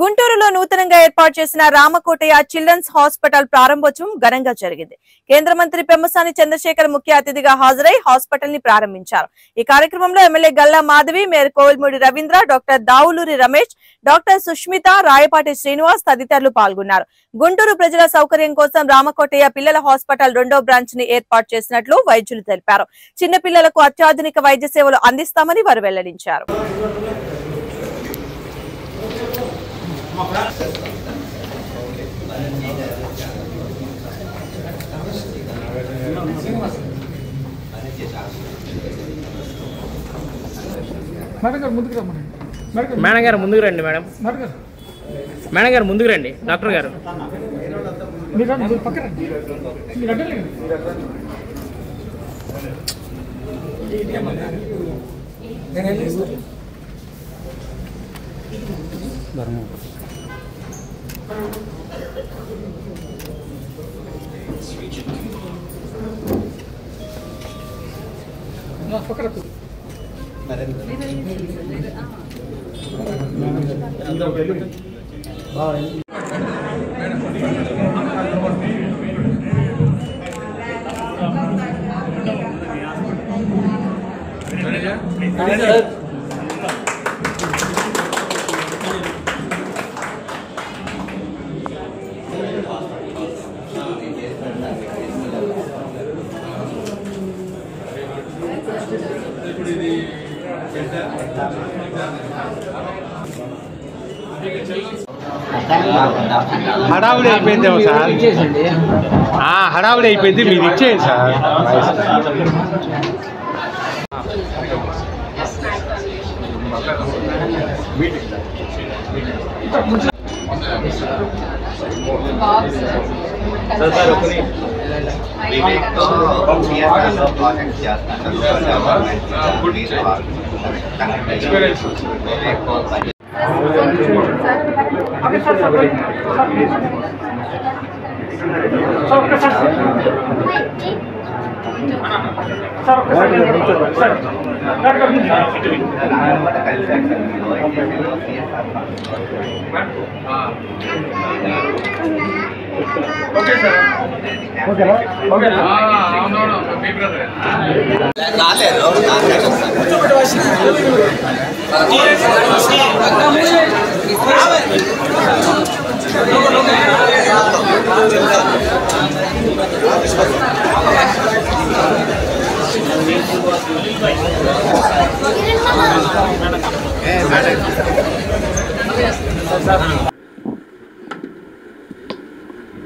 గుంటూరులో నూతనంగా ఏర్పాటు చేసిన రామకోటయ్య చిల్డ్రన్స్ హాస్పిటల్ ప్రారంభోత్సవం ఘనంగా జరిగింది. కేంద్ర మంత్రి పెమ్మసాని చంద్రశేఖర్ ముఖ్య అతిథిగా హాజరై హాస్పిటల్ ని ప్రారంభించారు. ఈ కార్యక్రమంలో MLA Galla Madhavi, mayor Kovelamudi Ravindra, doctor Davuluri Ramesh, doctor Sushmitha, Rayapati Srinivas తదితరులు పాల్గొన్నారు. గుంటూరు ప్రజల సౌకర్యం కోసం రామకోటయ్య పిల్లల హాస్పిటల్ 2వ బ్రాంచ్ ని ఏర్పాటు చేసినట్లు వైద్యులు తెలిపారు. చిన్న పిల్లలకు అత్యాధునిక వైద్య సేవలు అందిస్తామని వారు వెల్లడించారు. మేడం గారు ముందుకు రండి. మేడం గారు ముందుకు రండి. డాక్టర్ గారు హడావుడి అయిపోయిందేమో సార్. హడావుడి అయిపోయింది, మీరు ఇచ్చేయండి సార్.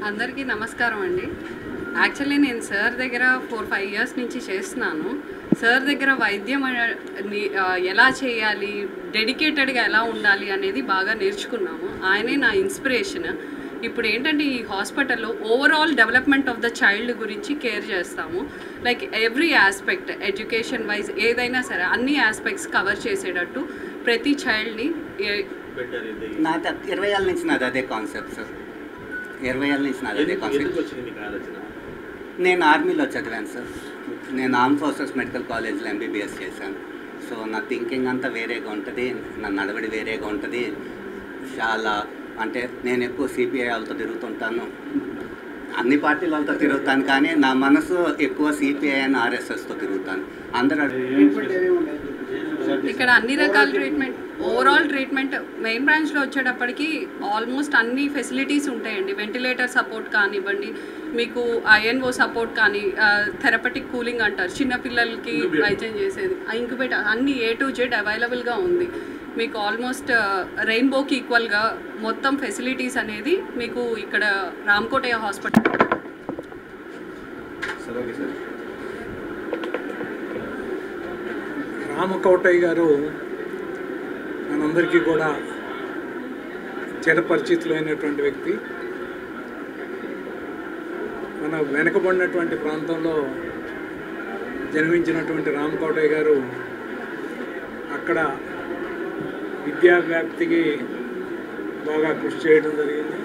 అందరికీ నమస్కారం అండి. యాక్చువల్లీ నేను సార్ దగ్గర 4-5 ఇయర్స్ నుంచి చేస్తున్నాను. సార్ దగ్గర వైద్యం ఎలా చేయాలి, డెడికేటెడ్గా ఎలా ఉండాలి అనేది బాగా నేర్చుకున్నాము. ఆయనే నా ఇన్స్పిరేషన్. ఇప్పుడు ఏంటంటే ఈ హాస్పిటల్లో overall development of the child గురించి కేర్ చేస్తాము. Like every aspect, education wise ఏదైనా సరే అన్ని ఆస్పెక్ట్స్ కవర్ చేసేటట్టు ప్రతి చైల్డ్ని. నాకు 20 ఏళ్ళ నుంచి నాది అదే కాన్సెప్ట్ సార్. 20 ఏళ్ళ నుంచి నాది అదే కాన్సెప్ట్. నేను ఆర్మీలో చదివాను సార్. నేను ఆర్మ్ ఫోర్సెస్ మెడికల్ కాలేజ్లో MBBS చేశాను. సో నా థింకింగ్ అంతా వేరేగా ఉంటుంది, నా నడవడి వేరేగా ఉంటుంది. చాలా అంటే నేను ఎక్కువ CPI వాళ్ళతో తిరుగుతుంటాను, అన్ని పార్టీల వాళ్ళతో తిరుగుతాను, కానీ నా మనసు ఎక్కువ CPI and RSSతో తిరుగుతాను. అందరూ ఇక్కడ అన్ని రకాల ట్రీట్మెంట్, ఓవరాల్ ట్రీట్మెంట్ మెయిన్ బ్రాంచ్లో వచ్చేటప్పటికి ఆల్మోస్ట్ అన్ని ఫెసిలిటీస్ ఉంటాయండి. వెంటిలేటర్ సపోర్ట్ కానివ్వండి, మీకు INO సపోర్ట్ కానీ, థెరపటిక్ కూలింగ్ అంటారు చిన్నపిల్లలకి వైద్యం చేసేది, ఇంక్యుబేటర్, అన్ని A to Z అవైలబుల్గా ఉంది. మీకు ఆల్మోస్ట్ రెయిన్బోకి ఈక్వల్గా మొత్తం ఫెసిలిటీస్ అనేది మీకు ఇక్కడ రామకోటయ్య హాస్పిటల్. రామకోటయ్య గారు మనందరికీ కూడా చిరపరిచితులైనటువంటి వ్యక్తి. మన వెనకబడినటువంటి ప్రాంతంలో జన్మించినటువంటి రామకోటయ్య గారు అక్కడ విద్యా వ్యాప్తికి బాగా కృషి చేయడం జరిగింది.